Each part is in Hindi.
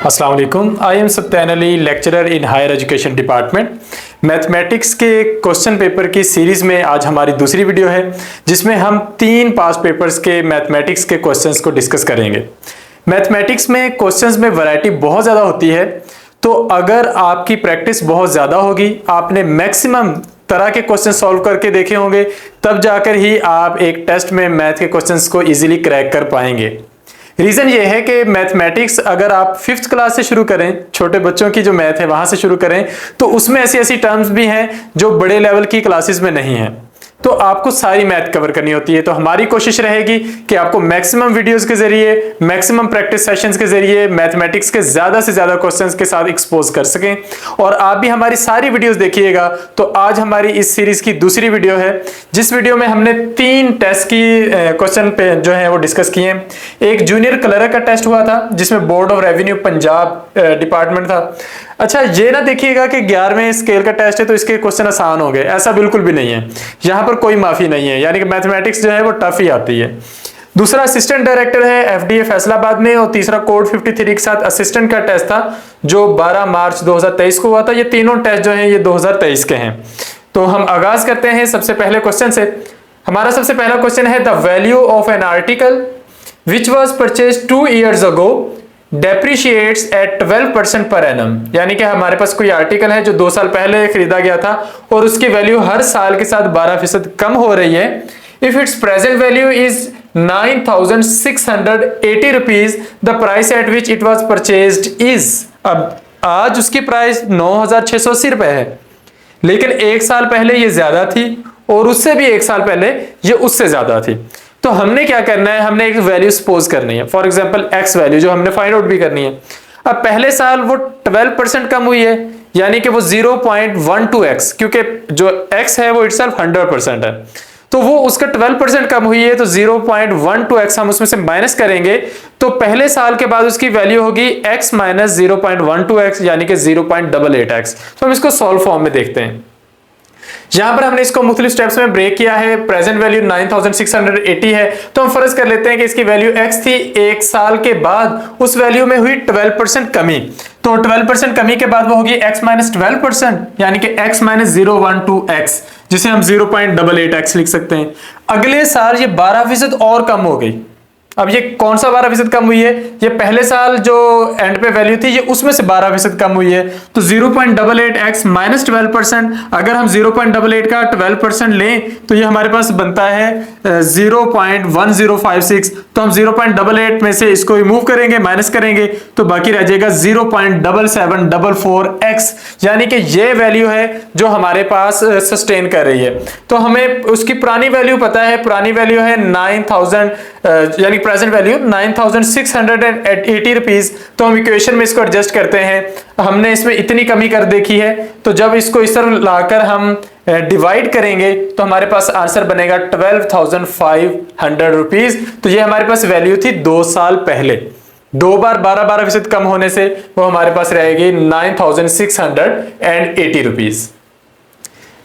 अस्सलाम वालेकुम। I am Satyan Ali, lecturer in higher education department. Mathematics के क्वेश्चन पेपर की सीरीज़ में आज हमारी दूसरी वीडियो है, जिसमें हम 3 पास पेपर्स के मैथमेटिक्स के क्वेश्चंस को डिस्कस करेंगे। मैथमेटिक्स में क्वेश्चंस में वैरायटी बहुत ज़्यादा होती है, तो अगर आपकी प्रैक्टिस बहुत ज़्यादा होगी, आपने मैक्सिमम तरह के क्वेश्चन सॉल्व करके देखे होंगे, तब जाकर ही आप एक टेस्ट में मैथ के क्वेश्चंस को इजीली क्रैक कर पाएंगे। रीज़न ये है कि मैथमेटिक्स अगर आप 5th क्लास से शुरू करें, छोटे बच्चों की जो मैथ है वहां से शुरू करें, तो उसमें ऐसी ऐसी टर्म्स भी हैं जो बड़े लेवल की क्लासेस में नहीं है, तो आपको सारी मैथ कवर करनी होती है। तो हमारी कोशिश रहेगी कि आपको मैक्सिमम वीडियोस के जरिए, मैक्सिमम प्रैक्टिस सेशंस के जरिए मैथमेटिक्स के ज्यादा से ज्यादा क्वेश्चंस के साथ एक्सपोज कर सकें, और आप भी हमारी सारी वीडियोस देखिएगा। तो आज हमारी इस सीरीज की दूसरी वीडियो है, जिस वीडियो में हमने 3 टेस्ट की क्वेश्चन पे जो है वो डिस्कस किए हैं। एक जूनियर क्लर्क का टेस्ट हुआ था, जिसमें board of revenue Punjab department था। अच्छा, ये ना देखिएगा कि 11वें स्केल का टेस्ट है तो इसके क्वेश्चन आसान हो गए, ऐसा बिल्कुल भी नहीं है। यहाँ पर कोई माफी नहीं है, यानी कि मैथमेटिक्स जो है वो टफ ही आती है। दूसरा असिस्टेंट डायरेक्टर है एफडीए फैसलाबाद में, और तीसरा कोड 53 के साथ असिस्टेंट का टेस्ट था, जो 12 मार्च 2023 को हुआ था। ये तीनों टेस्ट जो हैं ये 2023 के हैं। तो हम आगाज करते हैं सबसे पहले क्वेश्चन से। हमारा सबसे पहला क्वेश्चन है, the value of an article which was purchase 2 years ago depreciates at 12% per annum. यानी कि हमारे पास कोई आर्टिकल है जो 2 साल पहले खरीदा गया था और उसकी वैल्यू हर साल के साथ 12% कम हो रही है। If it's present value is 9680 rupees, the price at which it was purchased is. अब आज उसकी प्राइस 9680 रुपए है, लेकिन 1 साल पहले ये ज्यादा थी और उससे भी 1 साल पहले ये उससे ज्यादा थी। तो हमने क्या करना है, हमने एक वैल्यू सपोज करनी है, फॉर एग्जांपल एक्स वैल्यू, जो हमने फाइंड आउट भी करनी है। अब पहले साल वो 12% कम हुई है, यानी कि वो 0.12x, क्योंकि जो x है वो इटसेल्फ 100% है, तो वो उसका 12% कम हुई है, तो 0.12x हम उसमें से माइनस करेंगे, तो पहले साल के बाद उसकी वैल्यू होगी x माइनस 0.12x, यानी कि 0.88x। तो हम इसको सॉल्व फॉर्म में देखते हैं। यहां पर हमने इसको मुख्तलिफ स्टेप्स में ब्रेक किया है। प्रेजेंट वैल्यू 9680 है, तो हम फर्ज कर लेते हैं कि इसकी वैल्यू x थी। 1 साल के बाद उस वैल्यू में हुई 12% कमी, तो 12% कमी के बाद वो होगी x माइनस 12%, यानी कि x माइनस 012x, जिसे हम 0.88x लिख सकते हैं। अगले साल ये 12% और कम हो गई। अब ये कौन सा 12% कम हुई है, ये पहले साल जो एंड पे वैल्यू थी ये उसमें से 12% कम हुई है, तो 0.88x माइनस 12%। अगर हम 0.88 का 12% लें तो ये हमारे पास बनता है 0.1056। तो हम 0.88 में से इसको रिमूव करेंगे, माइनस करेंगे, तो बाकी रह जाएगा 0.7744x, यानी कि ये वैल्यू है जो हमारे पास सस्टेन कर रही है। तो हमें उसकी पुरानी वैल्यू पता है, पुरानी वैल्यू है 9000, यानी प्रेजेंट वैल्यू 9680 रुपीज। तो हम इक्वेशन में इसको एडजस्ट करते हैं। हमने इसमें इतनी कमी कर देखी है, तो जब इसको इस तरह लाकर हम डिवाइड करेंगे तो हमारे पास आंसर बनेगा 12,500 रुपीज। तो ये हमारे पास वैल्यू थी 2 साल पहले। 2 बार 12% कम होने से वो हमारे पास रहेगी 9680 rupees.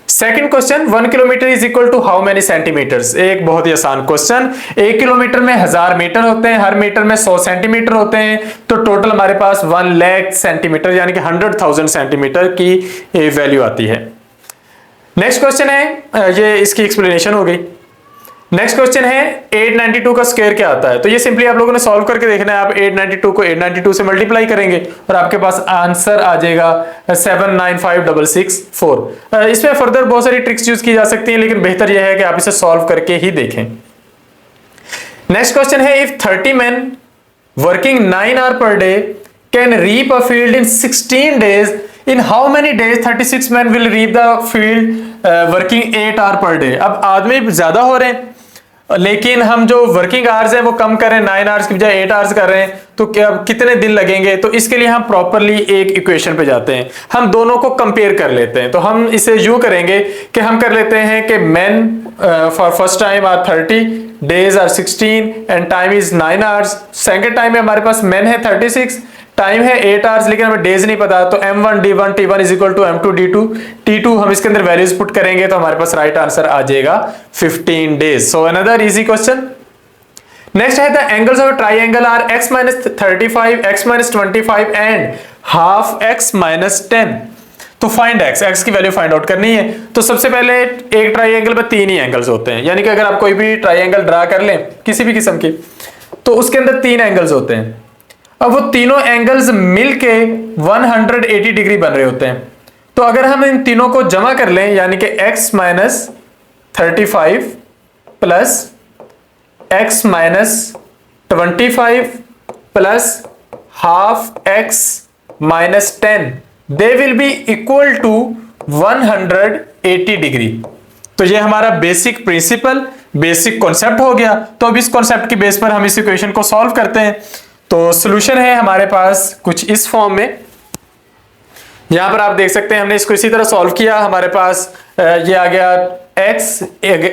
Second question, 1 kilometre is equal to how many centimetres. एक बहुत ही आसान क्वेश्चन। 1 किलोमीटर में 1000 मीटर होते हैं, हर मीटर में 100 सेंटीमीटर होते हैं, तो टोटल हमारे पास 1 लाख सेंटीमीटर, यानी कि 100,000 सेंटीमीटर की वैल्यू आती है। नेक्स्ट क्वेश्चन है, ये इसकी एक्सप्लेनेशन हो गई। नेक्स्ट क्वेश्चन है, 892 का स्क्वायर क्या आता है। तो ये सिंपली आप लोगों ने सॉल्व करके देखना है। आप 892 को 892 से मल्टीप्लाई करेंगे और आपके पास आंसर आ जाएगा 795664। इसमें फर्दर बहुत सारी ट्रिक्स यूज की जा सकती हैं, लेकिन बेहतर यह है कि आप इसे सॉल्व करके ही देखें। नेक्स्ट क्वेश्चन है, if 30 men working 9 hours per day can reap a field in 16 days, in how many days 36 men will reap the field working 8 hours per day। अब आदमी ज्यादा हो रहे हैं, लेकिन हम जो वर्किंग आवर्स हैं वो कम कर रहे हैं, 9 hours की बजाय 8 hours कर रहे हैं, तो क्या कितने दिन लगेंगे। तो इसके लिए हम प्रॉपरली एक इक्वेशन पे जाते हैं, हम दोनों को कंपेयर कर लेते हैं। तो हम इसे यूं करेंगे कि हम कर लेते हैं कि men for first time are 30, days are 16 and time is 9 hours। Second time में हमारे पास men है 36, टाइम है 8 hours, लेकिन हमें डेज नहीं पता, तो m1 d1 t1 is equal to m2 d2 t2। हम इसके अंदर वैल्यूज पुट करेंगे तो हमारे पास राइट आंसर आ जाएगा 15 days. So another easy question. Next है the angles of triangle are x minus 35, x minus 25 and half x minus 10। तो फाइंड x की वैल्यू फाइंड आउट करनी है। तो सबसे पहले एक ट्राइंगल में 3 ही एंगल्स होते हैं, यानी कि अगर आप कोई भी ट्राइंगल ड्रा कर लें किसी भी किस्म की, तो उसके अंदर 3 एंगल्स होते हैं। अब वो तीनों एंगल्स मिलके 180 डिग्री बन रहे होते हैं। तो अगर हम इन तीनों को जमा कर लें, यानी कि x minus 35 plus x minus 25 plus half x minus 10, they will be equal to 180 degree. तो ये हमारा बेसिक प्रिंसिपल, बेसिक कॉन्सेप्ट हो गया। तो अब इस कॉन्सेप्ट की बेस पर हम इस इक्वेशन को सॉल्व करते हैं। तो सॉल्यूशन है हमारे पास कुछ इस फॉर्म में। यहां पर आप देख सकते हैं हमने इसको इसी तरह सॉल्व किया। हमारे पास ये आ गया x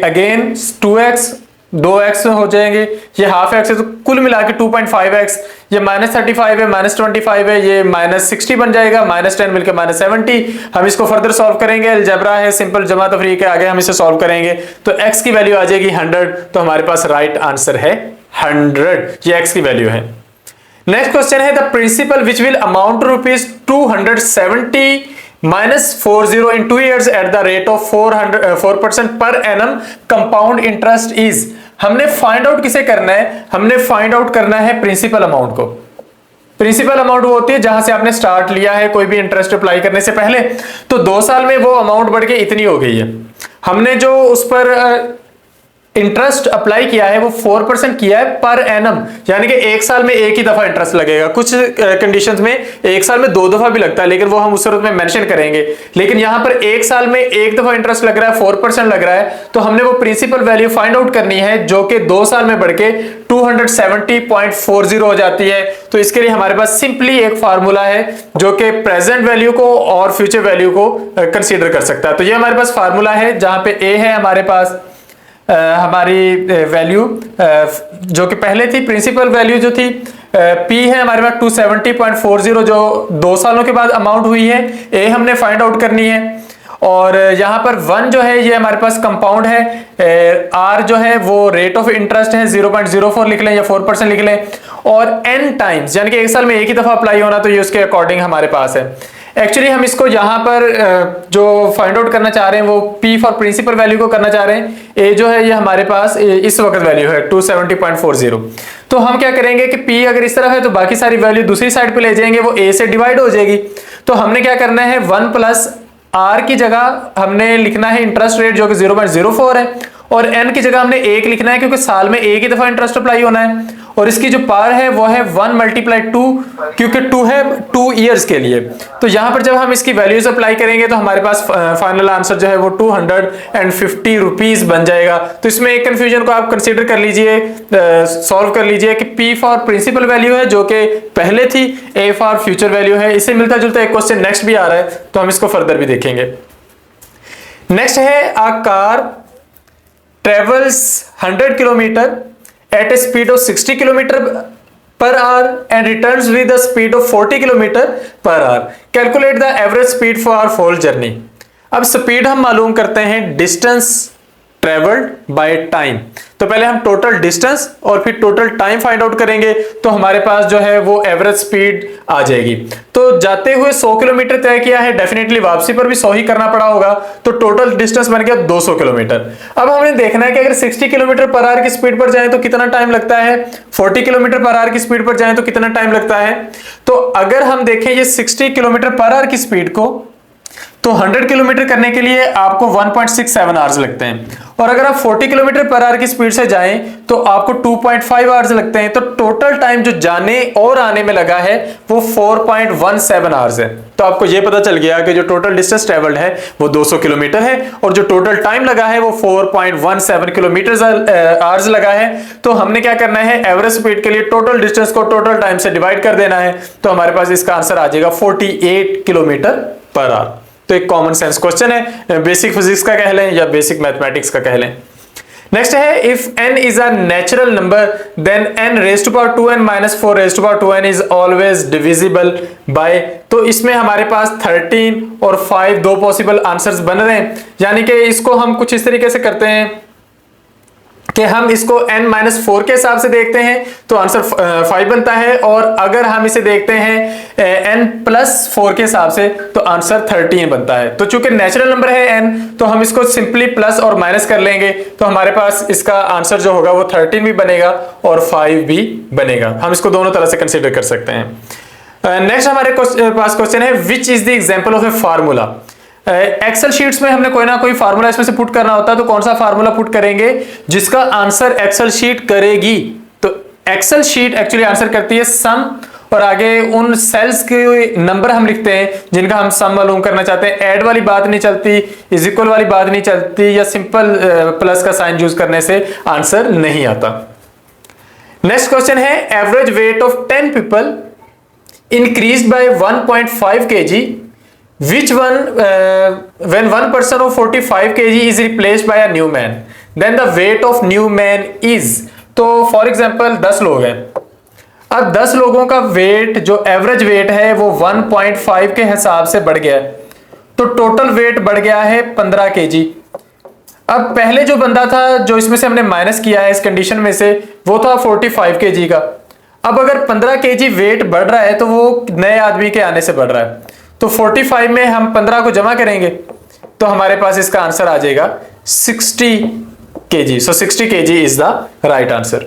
अगेन 2x, 2x हो जाएंगे, ये हाफ x है, तो कुल मिला के 2.5x, ये माइनस 35 है, माइनस 25 है, ये माइनस 60 बन जाएगा, माइनस 10 मिलकर माइनस 70। हम इसको फर्दर सॉल्व करेंगे, अलजेब्रा है, सिंपल जमा तफरीक है, आगे हम इसे सॉल्व करेंगे। तो x की वैल्यू आ जाएगी 100। तो हमारे पास राइट आंसर है 100, ये x की वैल्यू है। नेक्स्ट क्वेश्चन है the principal which will amount to rupees 270 minus 40 in 2 years at the rate of 4% per annum compound interest is। हमने फाइंड आउट किसे करना है? हमने फाइंड आउट करना है प्रिंसिपल अमाउंट को। प्रिंसिपल अमाउंट वो होती है जहां से आपने स्टार्ट लिया है कोई भी इंटरेस्ट अप्लाई करने से पहले, तो 2 साल में वो अमाउंट बढ़ के इतनी हो गई है। हमने जो उस पर इंटरेस्ट अप्लाई किया है वो 4% किया है पर एनम, यानी कि 1 साल में एक ही दफा इंटरेस्ट लगेगा। कुछ कंडीशंस में 1 साल में 2 दफा भी लगता है, लेकिन वो हम उस सूरत में मेंशन करेंगे। लेकिन यहां पर 1 साल में एक दफा इंटरेस्ट लग रहा है, 4% लग रहा है, तो हमने वो प्रिंसिपल वैल्यू फाइंड आउट करनी है जो कि 2 साल में बढ़ के 270.40 हो जाती है। तो इसके लिए हमारे पास सिंपली एक फार्मूला है जो कि प्रेजेंट वैल्यू को और फ्यूचर वैल्यू को कंसीडर कर सकता है। तो ये हमारे पास फार्मूला है जहां पे ए है हमारे पास हमारी वैल्यू जो कि पहले थी, प्रिंसिपल वैल्यू जो थी P है हमारे पास 270.40 जो 2 सालों के बाद अमाउंट हुई है। A हमने फाइंड आउट करनी है, और यहाँ पर 1 जो है ये हमारे पास कंपाउंड है, R जो है वो रेट ऑफ इंटरेस्ट है, 0.04 लिख लें या 4% लिख लें, और n टाइम्स यानी कि 1 साल में एक ही दफा अप्लाई होना, तो ये उसके अकॉर्डिंग हमारे पास है। एक्चुअली हम इसको यहाँ पर जो फाइंड आउट करना चाह रहे हैं वो P फॉर प्रिंसिपल वैल्यू को करना चाह रहे हैं। A जो है ये हमारे पास इस वक्त वैल्यू है 270.40। तो हम क्या करेंगे कि P अगर इस तरफ है तो बाकी सारी वैल्यू दूसरी साइड पे ले जाएंगे, वो A से डिवाइड हो जाएगी। तो हमने क्या करना है 1 प्लस R की जगह हमने लिखना है इंटरेस्ट रेट जो कि 0.04 है, और n की जगह हमने 1 लिखना है क्योंकि साल में एक ही दफा इंटरेस्ट अप्लाई होना है, और इसकी जो पावर है वो है 1 मल्टीप्लाई 2 क्योंकि 2 है 2 इयर्स के लिए। तो यहां पर जब हम इसकी वैल्यूज अप्लाई करेंगे तो हमारे पास फाइनल आंसर जो है वो 250 रुपीज बन जाएगा। तो इसमें एक कंफ्यूजन को आप कंसीडर कर लीजिए, सॉल्व कर लीजिए कि P फॉर प्रिंसिपल वैल्यू है जो कि पहले थी, A फॉर फ्यूचर वैल्यू है। इससे मिलता जुलता एक क्वेश्चन नेक्स्ट भी आ रहा है, तो हम इसको फर्दर भी देखेंगे। नेक्स्ट है a car travels 100 kilometer at a speed of 60 kilometer per hour and returns with a speed of 40 kilometer per hour. Calculate the average speed for our whole journey. अब स्पीड हम मालूम करते हैं डिस्टेंस ट्रेवल्ड बाय टाइम। तो पहले हम टोटल डिस्टेंस और फिर टोटल टाइम फाइंड आउट करेंगे, तो हमारे पास जो है वो एवरेज स्पीड आ जाएगी। तो जाते हुए 100 किलोमीटर तय किया है, डेफिनेटली वापसी पर भी 100 ही करना पड़ा होगा, तो टोटल डिस्टेंस बन गया 200 किलोमीटर। अब हमें देखना है कि अगर 60 किलोमीटर पर आवर की स्पीड पर जाए तो कितना टाइम लगता है, 40 किलोमीटर पर आवर की स्पीड पर जाए तो कितना टाइम लगता है। तो अगर हम देखें ये 60 किलोमीटर पर आवर की स्पीड को, तो 100 किलोमीटर करने के लिए आपको 1.67 आवर्स लगते हैं, और अगर आप 40 किलोमीटर पर आवर की स्पीड से जाएं तो आपको 2.5 आवर्स लगते हैं। तो टोटल टाइम जो जाने और आने में लगा है वो 4.17 आवर्स है। तो आपको ये पता चल गया कि जो टोटल डिस्टेंस ट्रेवल्ड है वो 200 किलोमीटर है, और जो टोटल टाइम लगा है वो 4.17 किलोमीटर आवर्स लगा है। तो हमने क्या करना है, एवरेज स्पीड के लिए टोटल डिस्टेंस को टोटल टाइम से डिवाइड कर देना है। तो हमारे पास इसका आंसर आ जाएगा 48 किलोमीटर पर आवर। तो एक कॉमन सेंस क्वेश्चन है, बेसिक फिजिक्स का कह लें या बेसिक मैथमेटिक्स का कह लें। नेक्स्ट है if n is a natural number then n raise to power 2n minus 4 raise to power 2n is always divisible by. तो इसमें हमारे पास 13 और 5 दो पॉसिबल आंसर्स बन रहे हैं, यानी कि इसको हम कुछ इस तरीके से करते हैं कि हम इसको n-4 के हिसाब से देखते हैं तो आंसर 5 बनता है, और अगर हम इसे देखते हैं n+4 के हिसाब से तो आंसर 13 बनता है। तो चूंकि नेचुरल नंबर है n, तो हम इसको सिंपली प्लस और माइनस कर लेंगे, तो हमारे पास इसका आंसर जो होगा वो 13 भी बनेगा और 5 भी बनेगा। हम इसको दोनों तरह से कंसिडर कर सकते हैं। नेक्स्ट हमारे पास क्वेश्चन है, which is the example of a formula. Excel sheets में हमने कोई ना कोई फार्मूला इसमें से पुट करना होता है, तो कौन सा फार्मूला पुट करेंगे जिसका आंसर एक्सेल शीट करेगी। तो एक्सेल शीट एक्चुअली आंसर करती है सम, और आगे उन सेल्स के नंबर हम लिखते हैं जिनका हम सम मालूम करना चाहते हैं। ऐड वाली बात नहीं चलती, इज इक्वल वाली बात नहीं चलती, या सिंपल प्लस का साइन यूज करने से आंसर नहीं आता। नेक्स्ट क्वेश्चन है, average weight of 10 people increased by 1.5 kg, which one when one person of 45 kg is replaced by a new man, then the weight of new man is। तो फॉर एग्जांपल 10 लोग हैं, अब 10 लोगों का वेट जो एवरेज वेट है वो 1.5 के हिसाब से बढ़ गया है, तो टोटल वेट बढ़ गया है 15 kg। अब पहले जो बंदा था जो इसमें से हमने माइनस किया है इस कंडीशन में से, वो था 45 kg का। अब अगर 15 kg वेट बढ़ रहा है तो वो नए आदमी के आने से बढ़ रहा है, तो 45 में हम 15 को जमा करेंगे तो हमारे पास इसका आंसर आ जाएगा 60 kg। So 60 kg is the right answer.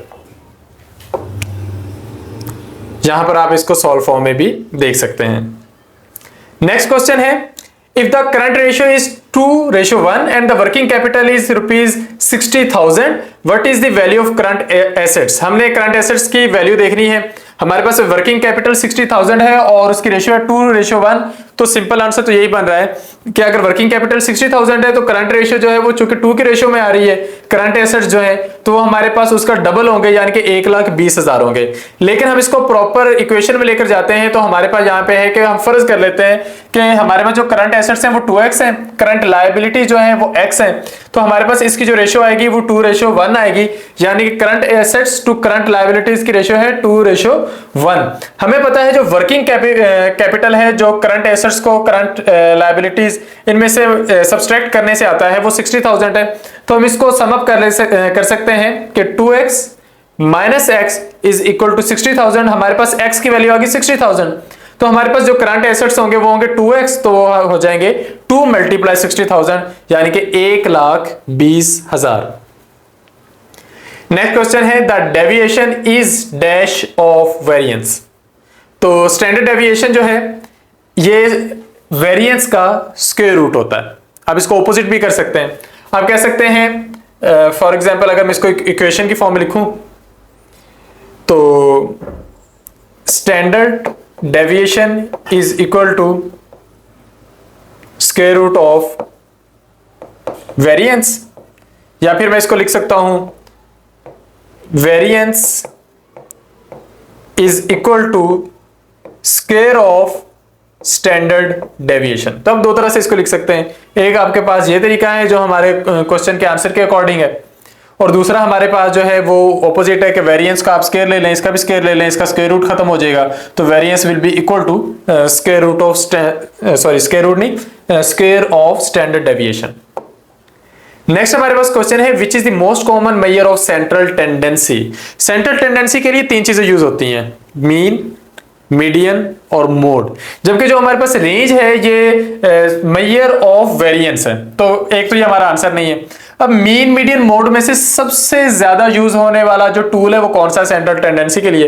यहां पर आप इसको सॉल्व फॉर्म में भी देख सकते हैं। नेक्स्ट क्वेश्चन है, if the current ratio is 2:1 and the working capital is rupees 60,000, what is the value of current assets। हमने current assets की वैल्यू देखनी है। हमारे पास वर्किंग कैपिटल 60,000 है और उसकी रेशियो है 2:1, तो सिंपल आंसर तो यही बन रहा है कि अगर वर्किंग कैपिटल 60,000 है तो करंट रेशियो जो है वो चूंकि 2 के रेशियो में आ रही है, करंट एसेट्स जो है तो वो हमारे पास उसका डबल होंगे, यानी कि 1,20,000 होंगे। लेकिन हम इसको प्रॉपर इक्वेशन में लेकर जाते हैं तो हमारे पास यहाँ पे है कि हम फर्ज कर लेते हैं कि हमारे पास जो करंट एसेट्स हैं वो 2x है, करंट लायबिलिटी जो है वो x है, तो हमारे पास इसकी जो रेशियो आएगी वो 2:1 आएगी, यानी कि current assets to current liabilities की रेशियो है 2:1। हमें पता है जो वर्किंग कैपिटल है जो करंट एसेट्स को करंट लायबिलिटीज इनमें से सब्सट्रैक्ट करने से आता है वो 60,000 है, तो हम इसको सम अप कर सकते हैं कि 2x minus x is equal to 60,000। हमारे पास x की वैल्यू आ गई 60,000, तो हमारे पास जो करंट एसेट्स होंगे वो होंगे 2x, तो वो हो जाएंगे 2 × 60,000 यानी कि 1,20,000। नेक्स्ट क्वेश्चन है, the deviation is dash of variance. तो स्टैंडर्ड डेविएशन जो है ये वेरिएंस का स्क्वायर रूट होता है। आप इसको ऑपोजिट भी कर सकते हैं, आप कह सकते हैं फॉर एग्जांपल अगर मैं इसको इक्वेशन की फॉर्म में लिखूं तो standard deviation is equal to square root of variance, या फिर मैं इसको लिख सकता हूं variance is equal to square of standard deviation. तो हम दो तरह से इसको लिख सकते हैं, एक आपके पास ये तरीका है जो हमारे क्वेश्चन के आंसर के अकॉर्डिंग है, और दूसरा हमारे पास जो है वो ऑपोजिट है कि वेरिएंस का आप स्क्वायर ले लें, इसका भी स्क्वायर ले लें, इसका स्क्वायर रूट खत्म हो जाएगा, तो variance will be equal to square root of square root नहीं square of standard deviation. Next हमारे पास क्वेश्चन है, which is the most common measure of central tendency. Central tendency के लिए 3 चीजें यूज होती हैं, मीन, मीडियन और मोड, जबकि जो हमारे पास रेंज है ये मेजर ऑफ वेरिएंस है, तो एक तो ये हमारा आंसर नहीं है। अब मीन, मीडियन, मोड में से सबसे ज्यादा यूज होने वाला जो टूल है वो कौन सा है सेंट्रल टेंडेंसी के लिए?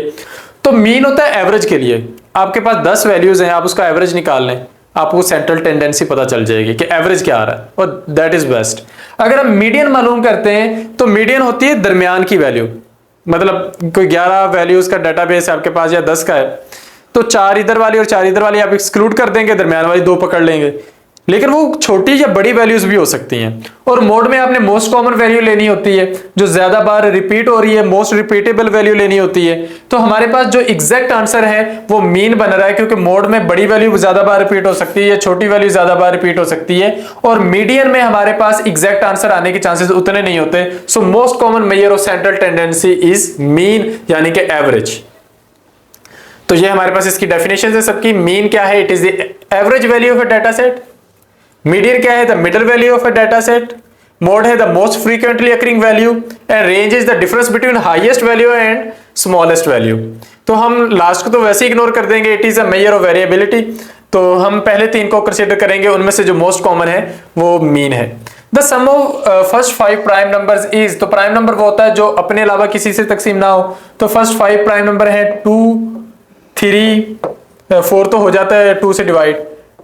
तो मीन होता है एवरेज के लिए, आपके पास 10 वैल्यूज हैं, आप उसका एवरेज निकाल लें, आपको सेंट्रल टेंडेंसी पता चल जाएगी कि एवरेज क्या आ रहा है, और दैट इज बेस्ट। अगर हम मीडियन मालूम करते हैं तो मीडियन होती है दरमियान की वैल्यू, मतलब कोई 11 वैल्यूज का डाटाबेस है आपके पास या 10 का है, तो 4 इधर वाली और 4 इधर वाली आप एक्सक्लूड कर देंगे, दरमियान वाली 2 पकड़ लेंगे, लेकिन वो छोटी या बड़ी वैल्यूज भी हो सकती हैं। और मोड में आपने मोस्ट कॉमन वैल्यू लेनी होती है, जो ज्यादा बार रिपीट हो रही है, मोस्ट रिपीटेबल वैल्यू लेनी होती है। तो हमारे पास जो एग्जैक्ट आंसर है वो मीन बन रहा है, क्योंकि मोड में बड़ी वैल्यू ज्यादा बार रिपीट हो सकती है, छोटी वैल्यू ज्यादा बार रिपीट हो सकती है, और मीडियन में हमारे पास एग्जैक्ट आंसर आने के चांसेस उतने नहीं होते। So most common measure of central tendency is mean, यानी कि एवरेज। तो ये हमारे पास इसकी डेफिनेशन है सबकी। मीन क्या है? It is the average value of a data set. Median क्या है? The middle value of a data set. Mode है the most frequently occurring value, and range is the difference between highest value and smallest value. तो हम लास्ट को तो वैसे ही इग्नोर कर देंगे, it is a measure of variability. तो हम पहले तीन को कंसीडर करेंगे, उनमें से जो मोस्ट कॉमन है वो मीन है। The sum of first 5 prime numbers is, तो प्राइम नंबर वो होता है जो अपने अलावा किसी से तकसीम ना हो। तो फर्स्ट 5 प्राइम नंबर है 2, 3, 4 तो हो जाता है 2 से डिवाइड,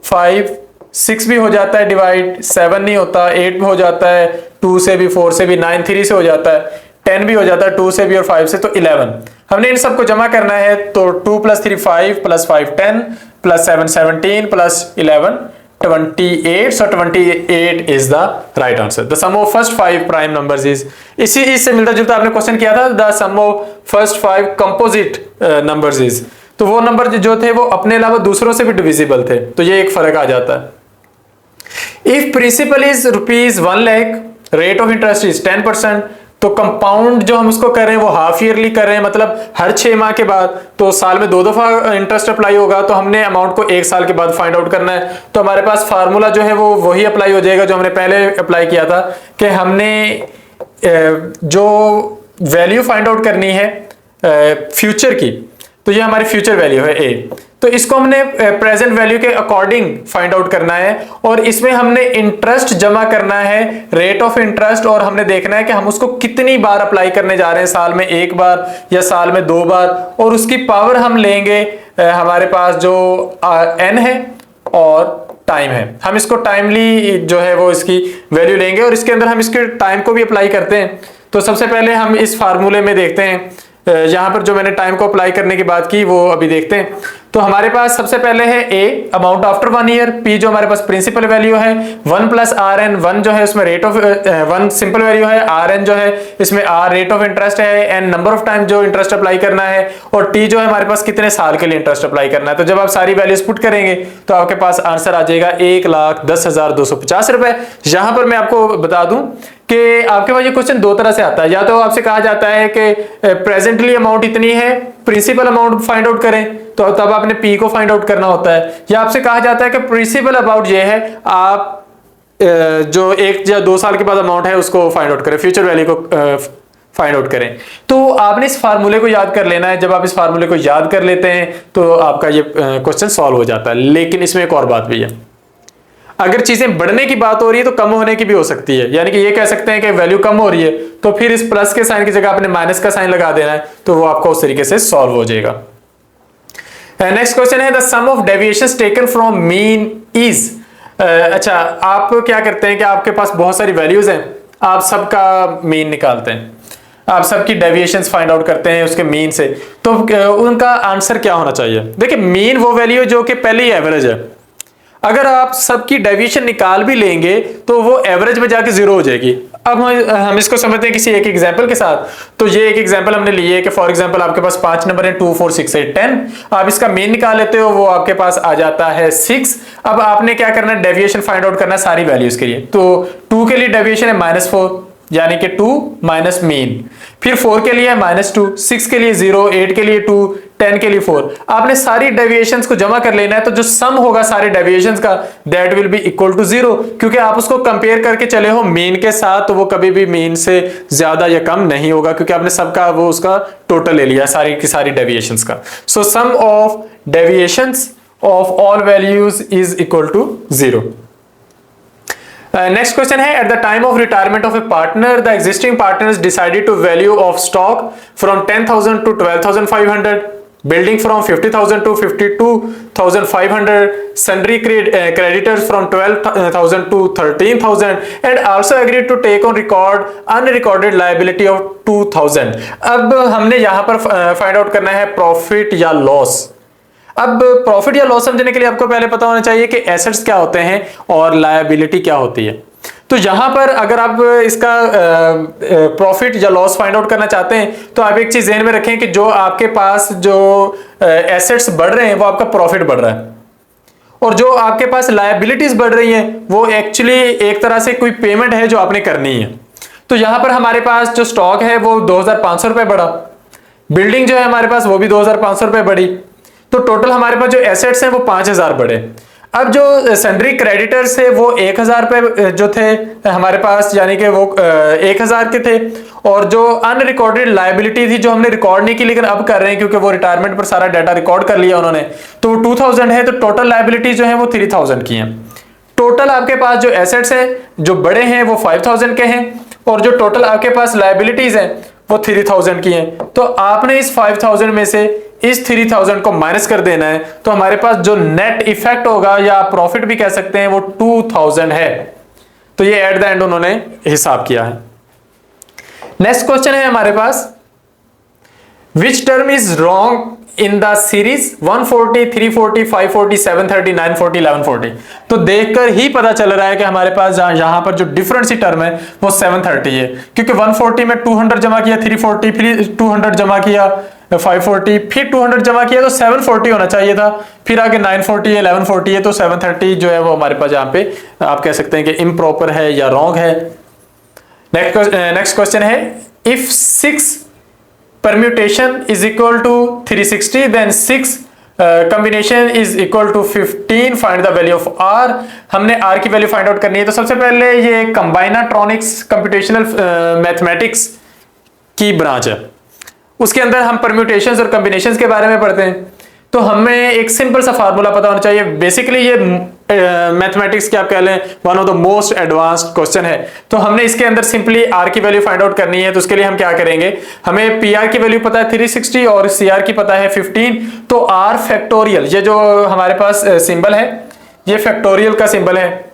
5, 6 भी हो जाता है डिवाइड, 7 नहीं होता, 8 भी हो जाता है 2 से भी, 4 से भी, 9 3 से हो जाता है, 10 भी हो जाता है 2 से भी और 5 से, तो 11। हमने इन सबको जमा करना है, तो 2 + 3 5 + 5 10 + 7 17 + 11 28, so 28 is the right answer. The sum of first 5 prime numbers is, इसी इससे मिलता जुलता आपने क्वेश्चन किया था, the sum of first 5 composite numbers is, तो वो नंबर जो थे वो अपने अलावा दूसरों से भी डिविजिबल थे, तो ये एक फर्क आ जाता है। If principal is ₹1 lakh, rate of interest is 10%, तो कंपाउंड जो हम उसको कर रहे हैं वो हाफ ईयरली कर रहे हैं, मतलब हर 6 माह के बाद, तो साल में 2 दफा इंटरेस्ट अप्लाई होगा, तो हमने अमाउंट को 1 साल के बाद फाइंड आउट करना है। तो हमारे पास फार्मूला जो है वो वही अप्लाई हो जाएगा जो हमने पहले अप्लाई किया था, कि हमने जो वैल्यू फाइंड आउट करनी है फ्यूचर की, तो ये हमारी फ्यूचर वैल्यू है ए, तो इसको हमने प्रेजेंट वैल्यू के अकॉर्डिंग फाइंड आउट करना है, और इसमें हमने इंटरेस्ट जमा करना है, रेट ऑफ इंटरेस्ट, और हमने देखना है कि हम उसको कितनी बार अप्लाई करने जा रहे हैं, साल में 1 बार या साल में 2 बार, और उसकी पावर हम लेंगे हमारे पास जो n है और टाइम है, हम इसको टाइमली जो है वो इसकी वैल्यू लेंगे, और इसके अंदर हम इसके टाइम को भी अप्लाई करते हैं। तो सबसे पहले हम इस फार्मूले में देखते हैं, यहां पर जो मैंने टाइम को अप्लाई करने की बात की वो अभी देखते हैं। तो हमारे पास सबसे पहले है ए, अमाउंट आफ्टर 1 ईयर, पी जो हमारे पास प्रिंसिपल वैल्यू है, 1 + RN, 1 जो है उसमें रेट ऑफ 1 सिंपल वैल्यू है, RN जो है इसमें R रेट ऑफ इंटरेस्ट है, एंड नंबर ऑफ टाइम जो इंटरेस्ट अप्लाई करना है, और टी जो है हमारे पास कितने साल के लिए इंटरेस्ट अप्लाई करना है। तो जब आप सारी वैल्यूज पुट करेंगे तो आपके पास आंसर आ जाएगा 1,10,250 रुपए। यहां पर मैं आपको बता दूं कि आपके पास ये क्वेश्चन 2 तरह से आता है, या तो आपसे कहा जाता है कि प्रेजेंटली अमाउंट इतनी है, प्रिंसिपल अमाउंट फाइंड आउट करें, तो तब आपने पी को फाइंड आउट करना होता है, या आपसे कहा जाता है कि प्रिंसिपल अमाउंट ये है, आप जो 1 या 2 साल के बाद अमाउंट है उसको फाइंड आउट करें, फ्यूचर वैल्यू को फाइंड आउट करें। तो आपने इस फार्मूले को याद कर लेना है, जब आप इस फार्मूले को याद कर लेते हैं तो आपका ये क्वेश्चन सॉल्व हो जाता है। लेकिन इसमें एक और बात भी है, अगर चीजें बढ़ने की बात हो रही है तो कम होने की भी हो सकती है, यानी कि ये कह सकते हैं कि वैल्यू कम हो रही है, तो फिर इस प्लस के साइन की जगह आपने माइनस का साइन लगा देना है, तो वो आपको उस तरीके से सॉल्व हो जाएगा। नेक्स्ट क्वेश्चन है the sum of deviations taken from mean is. अच्छा, आप क्या करते हैं कि आपके पास बहुत सारी वैल्यूज हैं, आप सबका मीन निकालते हैं, आप सबकी डेविएशंस फाइंड आउट करते हैं उसके मीन से, तो उनका आंसर क्या होना चाहिए। देखिए, मीन वो वैल्यू जो कि पहले ही एवरेज है, अगर आप सबकी डेविएशन निकाल भी लेंगे तो वो एवरेज में जाके 0 हो जाएगी। अब हम इसको समझते हैं किसी एक एग्जांपल के साथ। तो ये एक एग्जांपल हमने लिए है कि फॉर एग्जांपल आपके पास 5 नंबर है 2 4 6 8 10, आप इसका मीन निकाल लेते हो, वो आपके पास आ जाता है 6। अब आपने क्या करना है, डेविएशन फाइंड आउट करना है सारी वैल्यूज के लिए। तो 2 के लिए डेविएशन है -4, यानी कि 2 माइनस मीन, फिर 4 के लिए -2, 6 के लिए 0, 8 के लिए 2, 10 के लिए 4। आपने सारी डेविएशंस को जमा कर लेना है, तो जो सम होगा सारे डेविएशंस का that will be equal to 0, क्योंकि आप उसको कंपेयर करके चले हो मीन के साथ, तो वो कभी भी मीन से ज्यादा या कम नहीं होगा, क्योंकि आपने सबका वो उसका टोटल ले लिया सारी की सारी डेविएशंस का। So sum of deviations of all values is equal to 0। Next question है at the time of retirement of a partner the existing partners decided to value of stock from 10,000 to 12,500, building from 50,000 to 52,500, sundry creditors from 12,000 to 13,000, and also agreed to take on record unrecorded liability of 2,000। अब हमने यहां पर फाइंड आउट करना है प्रॉफिट या लॉस। अब प्रॉफिट या लॉस समझने के लिए आपको पहले पता होना चाहिए कि एसेट्स क्या होते हैं और लायबिलिटी क्या होती है। तो यहां पर अगर आप इसका प्रॉफिट या लॉस फाइंड आउट करना चाहते हैं, तो आप एक चीज ध्यान में रखें कि जो आपके पास जो एसेट्स बढ़ रहे हैं वो आपका प्रॉफिट बढ़ रहा है, और जो आपके पास लायबिलिटीज बढ़ रही हैं वो एक्चुअली एक तरह से कोई पेमेंट है जो आपने करनी है। तो यहां पर हमारे पास जो स्टॉक है वो 2,500 रुपए बढ़ा, बिल्डिंग जो है हमारे पास वो भी 2,500 रुपए बढ़ी, तो टोटल हमारे पास जो एसेट्स हैं वो 5,000 बढ़े। अब जो सन्ड्री क्रेडिटर्स थे वो 1000 पे जो थे हमारे पास, यानी कि वो 1000 के थे, और जो अनरिकॉर्डेड लायबिलिटी थी जो हमने रिकॉर्ड नहीं की लेकिन अब कर रहे हैं क्योंकि वो रिटायरमेंट पर सारा डाटा रिकॉर्ड कर लिया उन्होंने, तो वो 2000 है, तो टोटल लायबिलिटी जो है वो 3000 की हैं। टोटल आपके पास जो एसेट्स हैं जो बड़े हैं वो 5000 के हैं, और जो टोटल आपके पास लायबिलिटीज हैं वो 3000 की हैं। तो आपने इस 5000 में से इस 3000 को माइनस कर देना है, तो हमारे पास जो नेट इफेक्ट होगा या प्रॉफिट भी कह सकते हैं वो 2000 है। तो ये एट द एंड उन्होंने हिसाब किया है। नेक्स्ट क्वेश्चन है हमारे पास, which term is wrong in the series 140, 340, 540, 730, 940, 1140। तो देखकर ही पता चल रहा है कि हमारे पास यहां पर जो डिफरेंट सी टर्म है वो 730 है, क्योंकि 140 में 200 जमा किया, 340 फिर 200 जमा किया, 540 फिर 200 जमा किया, तो 740 होना चाहिए था, फिर आगे 940 है, 1140 है, तो 730 जो है वो हमारे पास यहाँ पे आप कह सकते हैं कि इम्प्रॉपर है या रॉन्ग है। नेक्स्ट क्वेश्चन है, if 6 permutation is equal to 360 then 6 combination is equal to 15, find the value of r। हमने r की वैल्यू फाइंड आउट करनी है। तो सबसे पहले ये कंबाइनाट्रॉनिक्स कंप्यूटेशनल मैथमेटिक्स की ब्रांच है, उसके अंदर हम परम्यूटेशंस और कॉम्बिनेशंस के बारे में पढ़ते हैं। तो हमें एक सिंपल सा फार्मूला पता होना चाहिए। बेसिकली ये मैथमेटिक्स के आप कह लें one of the most advanced question है। तो हमने इसके अंदर सिंपली आर की वैल्यू फाइंड आउट करनी है। तो उसके लिए हम क्या करेंगे, हमें पी आर की वैल्यू पता है 360 और सी आर की पता है 15। तो आर फैक्टोरियल, ये जो हमारे पास सिंबल है ये फैक्टोरियल का सिंबल है।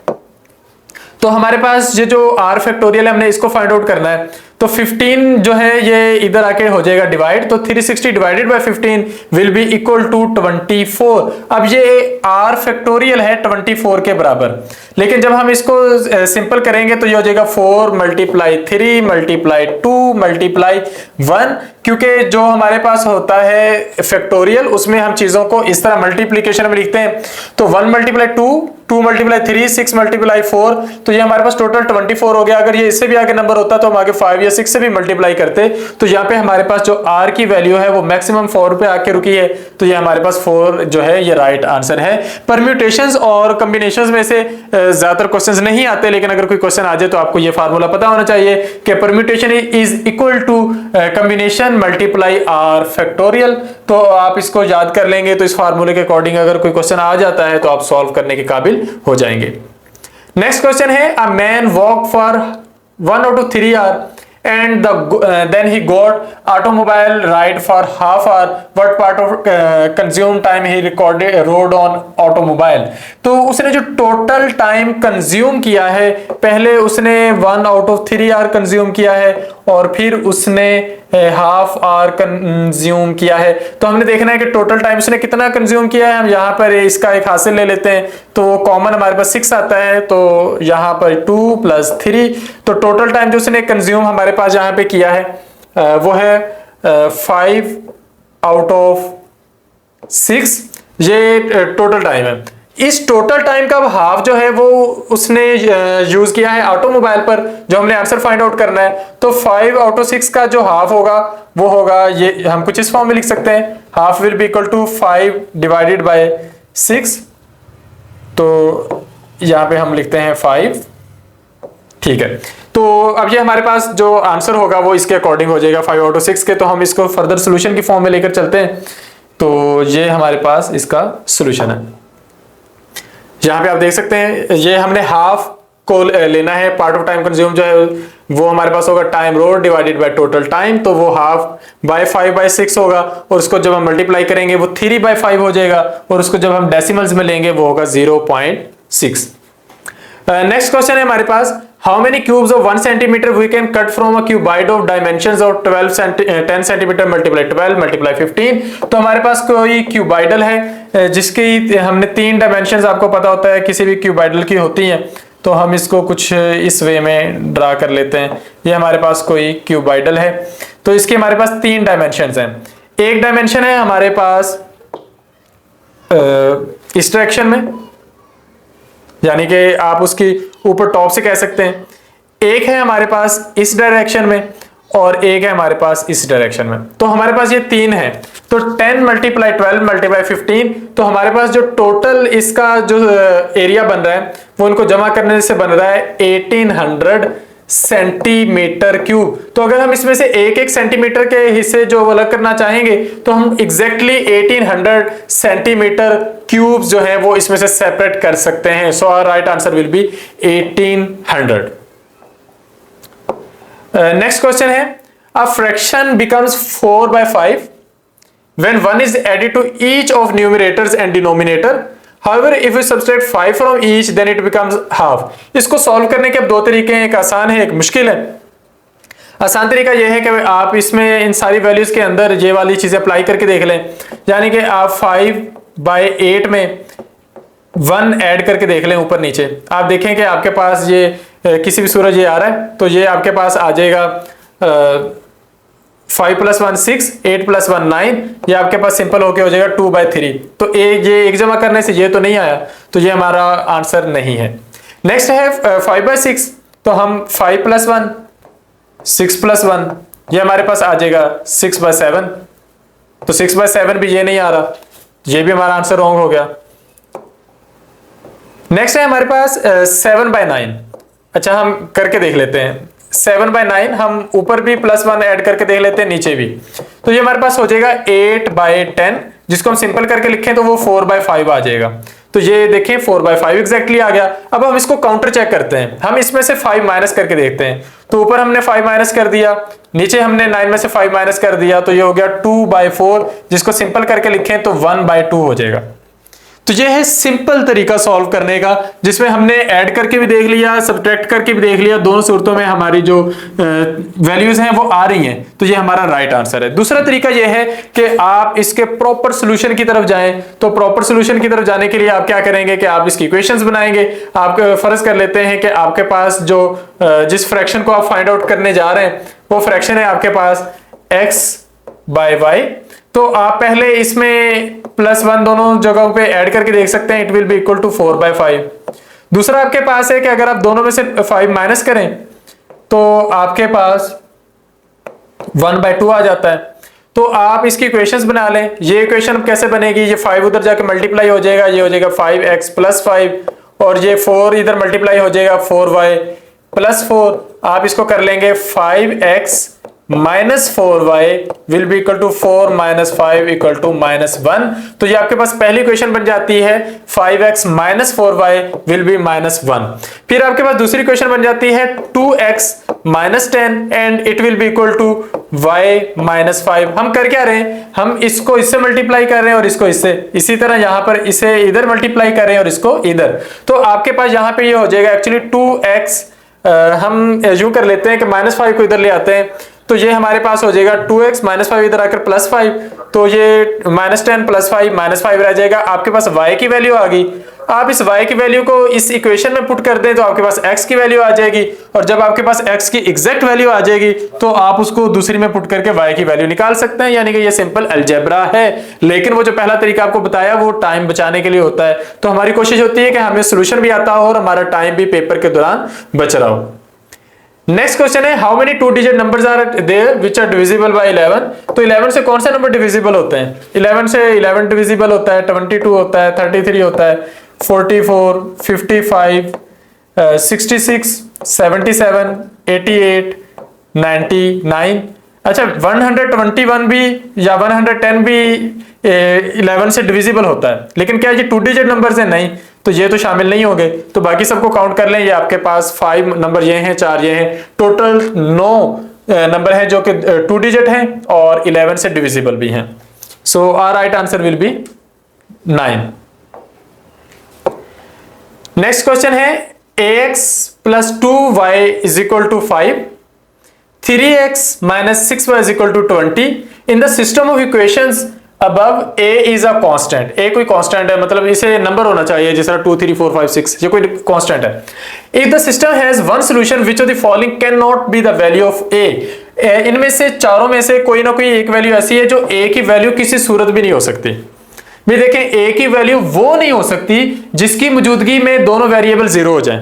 तो हमारे पास ये जो आर फैक्टोरियल है हमने इसको फाइंड आउट करना है। तो 15 जो है ये इधर आके हो जाएगा डिवाइड, तो 360 divided by 15 will be equal to 24। अब ये आर फैक्टोरियल है 24 के बराबर, लेकिन जब हम इसको सिंपल करेंगे तो ये हो जाएगा 4 मल्टीप्लाई 3 मल्टीप्लाई 2 मल्टीप्लाई 1, क्योंकि जो हमारे पास होता है फैक्टोरियल उसमें हम चीजों को इस तरह मल्टीप्लीकेशन में लिखते हैं। तो 1 मल्टीप्लाई 2, 2 मल्टीप्लाई 3, 6 मल्टीप्लाई 4, तो ये हमारे पास टोटल 24 हो गया। अगर ये इससे भी आगे नंबर होता तो हम आगे 5 या 6 से भी मल्टीप्लाई करते। तो यहाँ पे हमारे पास जो r की वैल्यू है वो मैक्सिमम 4 पे आके रुकी है, तो ये हमारे पास 4 जो है ये राइट आंसर है। परम्यूटेशंस और कॉम्बिनेशंस में से ज्यादातर क्वेश्चंस नहीं आते, लेकिन अगर कोई क्वेश्चन आ जाए तो आपको ये फार्मूला पता होना चाहिए कि permutation is equal to combination multiply r factorial. तो आप इसको याद कर लेंगे, तो इस फार्मूले के अकॉर्डिंग अगर कोई क्वेश्चन आ जाता है तो आप सॉल्व करने के काबिल हो जाएंगे। नेक्स्ट क्वेश्चन है, a man walk for 1 or 3 hours and then he got automobile ride for half hour. What part of consume time he rode on automobile? तो उसने जो टोटल टाइम कंज्यूम किया है, पहले उसने 1 out of 3 hour कंज्यूम किया है और फिर उसने हाफ आवर कंज्यूम किया है। तो हमने देखना है कि टोटल टाइम उसने कितना कंज्यूम किया है। हम यहाँ पर इसका एक हासिल ले लेते हैं, तो कॉमन हमारे पास 6 आता है, तो यहाँ पर 2 + 3, तो टोटल टाइम जो उसने कंज्यूम हमारे पास यहाँ पे किया है वो है 5 out of 6। ये टोटल टाइम है। इस टोटल टाइम का हाफ जो है वो उसने यूज किया है ऑटोमोबाइल पर, जो हमने आंसर फाइंड आउट करना है। तो 5 out of 6 का जो हाफ होगा वो होगा, ये हम कुछ इस फॉर्म में लिख सकते हैं, half will be equal to 5 divided by 6। तो यहां पे हम लिखते हैं 5, ठीक है। तो अब ये हमारे पास जो आंसर होगा वो इसके अकॉर्डिंग हो जाएगा 5 out of 6 के। तो हम इसको फर्दर सोल्यूशन की फॉर्म में लेकर चलते हैं। तो ये हमारे पास इसका सोल्यूशन है। यहाँ पे आप देख सकते हैं ये हमने हाफ को लेना है। पार्ट ऑफ टाइम कंज्यूम जो है वो हमारे पास होगा time road divided by total time, तो वो हाफ बाय 5/6 होगा, और उसको जब हम मल्टीप्लाई करेंगे वो 3/5 हो जाएगा, और उसको जब हम डेसिमल्स में लेंगे वो होगा 0.6। नेक्स्ट क्वेश्चन है हमारे पास, how many cubes of 1 centimetre we can cut from a cuboid of dimensions of 10 centimetre multiply 12 multiply 15। तो हमारे पास कोई क्यूबाइडल है जिसकी हमने 3 डायमेंशंस, आपको पता होता है किसी भी क्यूबाइडल की होती हैं, तो हम इसको कुछ इस वे में ड्रा कर लेते हैं। ये हमारे पास कोई क्यूबाइडल है, तो इसके हमारे पास 3 डायमेंशंस हैं। एक डायमेंशन है हमारे पास इस डायरेक्शन में, यानी कि आप उसकी ऊपर टॉप से कह सकते हैं। एक है हमारे पास इस डायरेक्शन में, और एक है हमारे पास इस डायरेक्शन में। तो हमारे पास ये 3 है, तो 10 मल्टीप्लाई 12 मल्टीप्लाई 15, तो हमारे पास जो टोटल इसका जो एरिया बन रहा है वो इनको जमा करने से बन रहा है 1800 सेंटीमीटर क्यूब। तो अगर हम इसमें से एक एक सेंटीमीटर के हिस्से जो अलग करना चाहेंगे तो हम एग्जैक्टली 1800 सेंटीमीटर क्यूब जो है वो इसमें से सेपरेट कर सकते हैं। So our right answer will be 1800। Next question है, a fraction becomes 4/5 when 1 is added to each of numerators and denominator. However, if we subtract 5 from each, then it becomes half. इसको सॉल्व करने के अब दो तरीके हैं, एक आसान है एक मुश्किल है। आसान तरीका यह है कि आप इसमें इन सारी वैल्यूज के अंदर ये वाली चीजें अप्लाई करके देख लें, यानी कि आप 5/8 में 1 ऐड करके देख लें ऊपर नीचे। आप देखें कि आपके पास ये किसी भी सूरज ये आ रहा है तो ये आपके पास आ जाएगा 5 + 1 6, 8 + 1 9, ये आपके पास सिंपल होके हो जाएगा 2/3। तो ये एक जमा करने से ये तो नहीं आया, तो ये हमारा आंसर नहीं है। नेक्स्ट है 5/6, तो हम 5 + 1 6 + 1, ये हमारे पास आ जाएगा 6/7। तो 6/7 भी ये नहीं आ रहा, ये भी हमारा आंसर रॉन्ग हो गया। नेक्स्ट है हमारे पास 7/9। अच्छा, हम करके देख लेते हैं 7/9, हम ऊपर भी +1 ऐड करके देख लेते हैं नीचे भी। तो ये हमारे पास हो जाएगा 8/10, जिसको हम सिंपल करके लिखें तो वो 4/5 आ जाएगा। तो ये देखें 4/5 एग्जैक्टली आ गया। अब हम इसको काउंटर चेक करते हैं, हम इसमें से 5 माइनस करके देखते हैं। तो ऊपर हमने 5 माइनस कर दिया, नीचे हमने 9 में से 5 माइनस कर दिया, तो ये हो गया 2/4, जिसको सिंपल करके लिखें तो 1/2 हो जाएगा। तो ये है सिंपल तरीका सॉल्व करने का, जिसमें हमने ऐड करके भी देख लिया, सब्ट्रैक्ट करके भी देख लिया, दोनों सूरतों में हमारी जो वैल्यूज हैं वो आ रही हैं। तो ये हमारा राइट आंसर है। दूसरा तरीका ये है कि आप इसके प्रॉपर सोल्यूशन की तरफ जाएं। तो प्रॉपर सोल्यूशन की तरफ जाने के लिए आप क्या करेंगे कि आप इसकी इक्वेशंस बनाएंगे। आप फर्ज कर लेते हैं कि आपके पास जो जिस फ्रैक्शन को आप फाइंड आउट करने जा रहे हैं वो फ्रैक्शन है आपके पास x/y। तो आप पहले इसमें +1 दोनों जगहों पे ऐड करके देख सकते हैं, it will be equal to 4/5। दूसरा आपके पास है कि अगर आप दोनों में से 5 माइनस करें तो आपके पास 1/2 आ जाता है। तो आप इसकी इक्वेशंस बना लें। ये इक्वेशन कैसे बनेगी, ये 5 उधर जाके मल्टीप्लाई हो जाएगा, ये हो जाएगा 5x + 5, और ये 4 इधर मल्टीप्लाई हो जाएगा 4y + 4। आप इसको कर लेंगे 5x - 4y will be equal to 4 - 5 equal to -1। तो ये आपके पास पहली इक्वेशन बन जाती है 5x - 4y विल बी -1। फिर आपके पास दूसरी इक्वेशन बन जाती है 2x - 10 and it will be equal to y - 5। हम कर क्या रहे हैं, हम इसको इससे मल्टीप्लाई कर रहे हैं और इसको इससे, इसी तरह यहां पर इसे इधर मल्टीप्लाई कर रहे हैं और इसको इधर। तो आपके पास यहां पे ये हो जाएगा एक्चुअली 2x, हम यूं कर लेते हैं कि -5 को इधर ले आते हैं, तो ये हमारे पास हो जाएगा 2x - 5 इधर आकर +5, तो ये -10 + 5 -5 रह जाएगा। आपके पास y की वैल्यू आ गई। आप इस y की वैल्यू को इस इक्वेशन में पुट कर दें तो आपके पास x की वैल्यू आ जाएगी, और जब आपके पास x की एग्जैक्ट वैल्यू आ जाएगी तो आप उसको दूसरी में पुट करके y की वैल्यू निकाल सकते हैं। यानी कि ये सिंपल अलजेब्रा है। लेकिन वो जो पहला तरीका आपको बताया वो टाइम बचाने के लिए होता है। तो हमारी कोशिश होती है कि हमें सोल्यूशन भी आता हो और हमारा टाइम भी पेपर के दौरान बच रहा हो। नेक्स्ट क्वेश्चन है, how many 2 digit numbers are there which are divisible by 11। तो 11 से कौन से नंबर डिविजिबल होते हैं? 11 से 11 डिविजिबल होता है, 22 होता है, 33 होता है, 44, 55, 66, 77, 88, 99। अच्छा, 121 भी या 110 भी 11 से डिविजिबल होता है, लेकिन क्या ये 2 डिजिट नंबर्स हैं? नहीं, तो ये तो शामिल नहीं होंगे। तो बाकी सबको काउंट कर लें। ये आपके पास 5 नंबर ये हैं, 4 ये हैं, टोटल 9 नंबर हैं जो कि 2 डिजिट हैं और 11 से डिविजिबल भी हैं। So our right answer will be 9। Next question है, ax + 2y = 5, 3x - 6y = 20। In the system of equations above a is a constant। a कोई कांस्टेंट है, मतलब इसे नंबर होना चाहिए जिस तरह 2 3 4 5 6, ये कोई कांस्टेंट है। if the system has one solution which of the following cannot be the value of a, इनमें से चारों में से कोई ना कोई एक वैल्यू ऐसी है जो a की वैल्यू किसी सूरत भी नहीं हो सकती। भी देखें, a की वैल्यू वो नहीं हो सकती जिसकी मौजूदगी में दोनों वेरिएबल 0 हो जाएं।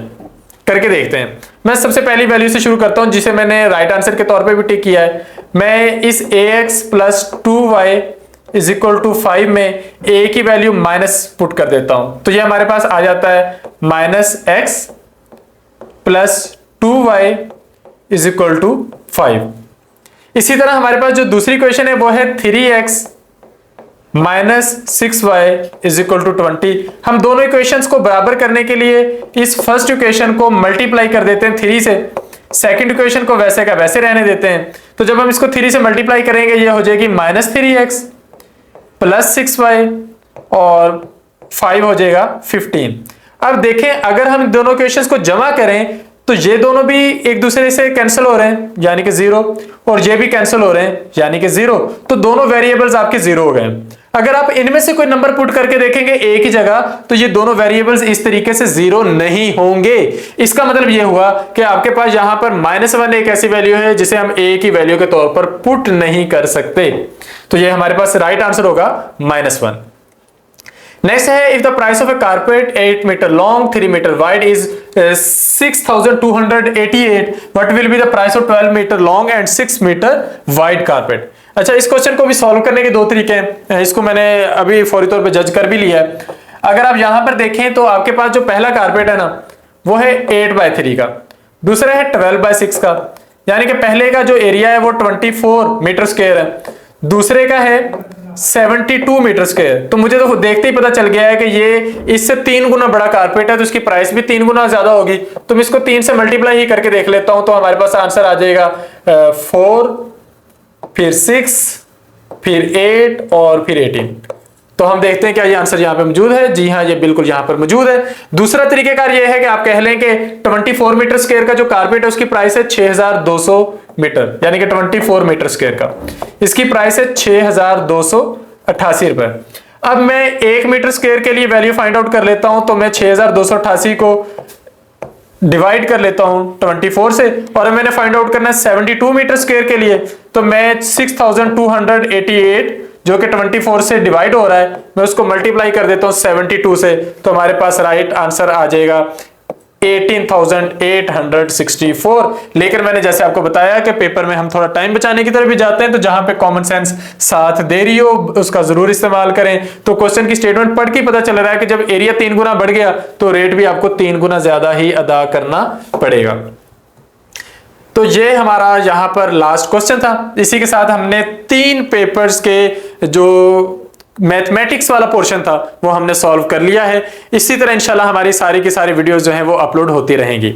करके देखते हैं। मैं सबसे पहली वैल्यू से शुरू करता हूं जिसे मैंने राइट आंसर के तौर पे भी टिक किया है। मैं इस ax plus 2y is equal to 5 में a की वैल्यू माइनस पुट कर देता हूं, तो ये हमारे पास आ जाता है minus x plus 2y is equal to 5। इसी तरह हमारे पास जो दूसरी क्वेश्चन है वो है 3x minus 6y is equal to 20। हम दोनों इक्वेशंस को बराबर करने के लिए इस फर्स्ट इक्वेशन को मल्टीप्लाई कर देते हैं 3 से, सेकंड इक्वेशन को वैसे का वैसे रहने देते हैं। तो जब हम इसको 3 से मल्टीप्लाई करेंगे ये हो जाएगी माइनस 3x प्लस 6y और 5 हो जाएगा 15। अब देखें अगर हम दोनों इक्वेशंस को जमा करें तो ये दोनों भी एक दूसरे से कैंसिल हो रहे हैं यानी कि 0, और ये भी कैंसिल हो रहे हैं यानी कि 0, तो दोनों वेरिएबल्स आपके 0 हो गए। अगर आप इनमें से कोई नंबर पुट करके देखेंगे a की जगह तो ये दोनों वेरिएबल्स इस तरीके से 0 नहीं होंगे। इसका मतलब ये हुआ कि आपके पास यहां पर -1 एक ऐसी वैल्यू है जिसे हम a की वैल्यू के तौर पर पुट नहीं कर सकते, तो ये हमारे पास राइट आंसर होगा -1। नेक्स्ट है if the price of a carpet 8 metre long 3 metre wide is 6288, what will be the price of 12 metre long and 6 metre wide carpet. अच्छा, इस क्वेश्चन को भी सॉल्व करने के दो तरीके हैं, इसको मैंने अभी फौरी तौर पे जज कर भी लिया है। अगर आप यहां पर देखें तो आपके पास जो पहला कारपेट है ना वो है 8/3 का, दूसरा है 12/6 का, यानी कि पहले का जो एरिया है वो 24 मीटर स्क्वायर है, दूसरे का है 72 मीटर स्क्वायर। तो मुझे तो देखते ही पता चल गया है कि ये इससे 3 गुना बड़ा कारपेट है, तो इसकी प्राइस भी 3 गुना ज्यादा होगी। तो मैं इसको 3 से मल्टीप्लाई ही करके देख लेता हूं, तो हमारे पास आंसर आ जाएगा 4 फिर 6 फिर 8 और फिर 18। तो हम देखते हैं क्या ये आंसर यहां पे मौजूद है। जी हाँ, ये बिल्कुल यहां पर मौजूद है। दूसरा तरीकेकार ये है कि आप कह लें कि 24 मीटर स्क्वायर का जो कारपेट है उसकी प्राइस है 6200 मीटर, यानी कि 24 मीटर स्क्वायर का इसकी प्राइस है 6288 रुपए। अब मैं 1 मीटर स्क्वायर के लिए वैल्यू फाइंड आउट कर लेता हूं, तो मैं 6288 को डिवाइड कर लेता हूं 24 से, और मैंने फाइंड आउट करना है 72 मीटर स्क्वायर के लिए, तो मैं 6288 जो कि 24 से डिवाइड हो रहा है मैं उसको मल्टीप्लाई कर देता हूं 72 से, तो हमारे पास राइट आंसर आ जाएगा 18,864। लेकिन मैंने जैसे आपको बताया कि पेपर में हम थोड़ा टाइम बचाने की तरफ भी जाते हैं, तो जहां पे कॉमन सेंस साथ दे रही हो उसका जरूर इस्तेमाल करें। तो क्वेश्चन की स्टेटमेंट पढ़ के पता चल रहा है कि जब एरिया 3 गुना बढ़ गया तो रेट भी आपको 3 गुना ज्यादा ही अदा करना पड़ेगा। तो ये हमारा यहां पर लास्ट क्वेश्चन था। इसी के साथ हमने 3 पेपर्स के जो मैथमेटिक्स वाला पोर्शन था वो हमने सॉल्व कर लिया है। इसी तरह इंशाल्लाह हमारी सारी की सारी वीडियोस जो हैं वो अपलोड होती रहेंगी।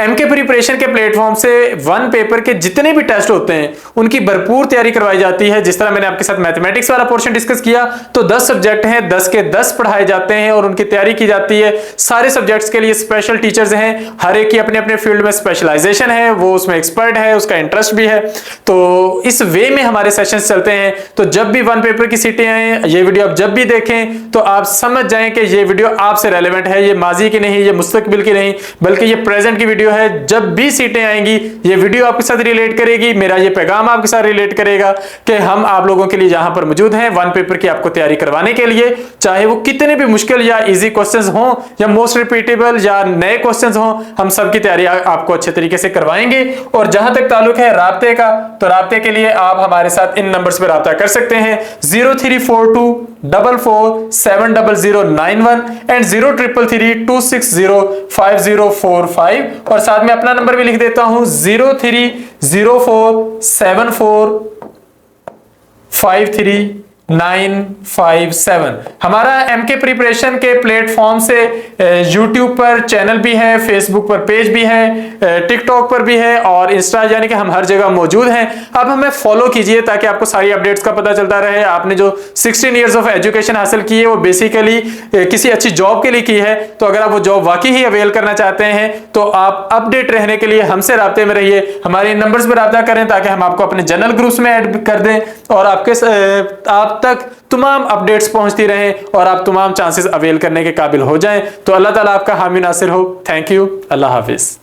एमके प्रिपरेशन के प्लेटफॉर्म से 1 पेपर के जितने भी टेस्ट होते हैं उनकी भरपूर तैयारी करवाई जाती है। जिस तरह मैंने आपके साथ मैथमेटिक्स वाला पोर्शन डिस्कस किया, तो 10 सब्जेक्ट हैं, 10 के 10 पढ़ाए जाते हैं और उनकी तैयारी की जाती है। सारे सब्जेक्ट्स के लिए स्पेशल टीचर्स हैं, हर एक की अपने अपने फील्ड में स्पेशलाइजेशन है, वो उसमें एक्सपर्ट है, उसका इंटरेस्ट भी है। तो इस वे में हमारे सेशंस चलते हैं। तो जब भी 1 पेपर की सीटें आए, ये वीडियो आप जब भी देखें तो आप समझ जाएं कि ये वीडियो आपसे रेलेवेंट है। ये माजी की नहीं, ये मुस्तकबिल की नहीं, बल्कि ये प्रेजेंट की वीडियो है। जब भी सीटें आएंगी ये वीडियो आपके साथ रिलेट करेगी, मेरा ये पैगाम आपके साथ रिलेट करेगा कि हम आप लोगों के लिए यहां पर मौजूद हैं 1 पेपर की आपको तैयारी करवाने के लिए। चाहे वो कितने भी मुश्किल या इजी क्वेश्चंस हों या मोस्ट रिपीटेबल या नए क्वेश्चंस हों, हम सबकी तैयारी आपको अच्छे तरीके से करवाएंगे। और जहां तक ताल्लुक है राब्ते का, तो राब्ते के लिए आप हमारे साथ इन नंबर्स पर राब्ता कर सकते हैं 0342447091 एंड 0333260545, और साथ में अपना नंबर भी लिख देता हूं 0304745357। हमारा एमके प्रिपरेशन के प्लेटफॉर्म से यूट्यूब पर चैनल भी है, फेसबुक पर पेज भी है, टिकटॉक पर भी है और इंस्टा, यानी कि हम हर जगह मौजूद हैं। अब हमें फॉलो कीजिए ताकि आपको सारी अपडेट्स का पता चलता रहे। आपने जो 16 इयर्स ऑफ एजुकेशन हासिल की है वो बेसिकली किसी अच्छी जॉब के लिए की है, तो अगर आप वो जॉब वाकई ही अवेल करना चाहते हैं तो आप अपडेट रहने के लिए हमसे राब्ते में रहिए, हमारे नंबर्स पर राब्ता करें ताकि हम आपको अपने जनरल ग्रुप्स में ऐड कर दें और आप तक तमाम अपडेट्स पहुंचती रहें और आप तमाम चांसेस अवेल करने के काबिल हो जाएं। तो अल्लाह ताला आपका हामी नासिर हो। Thank you. Allah Hafiz.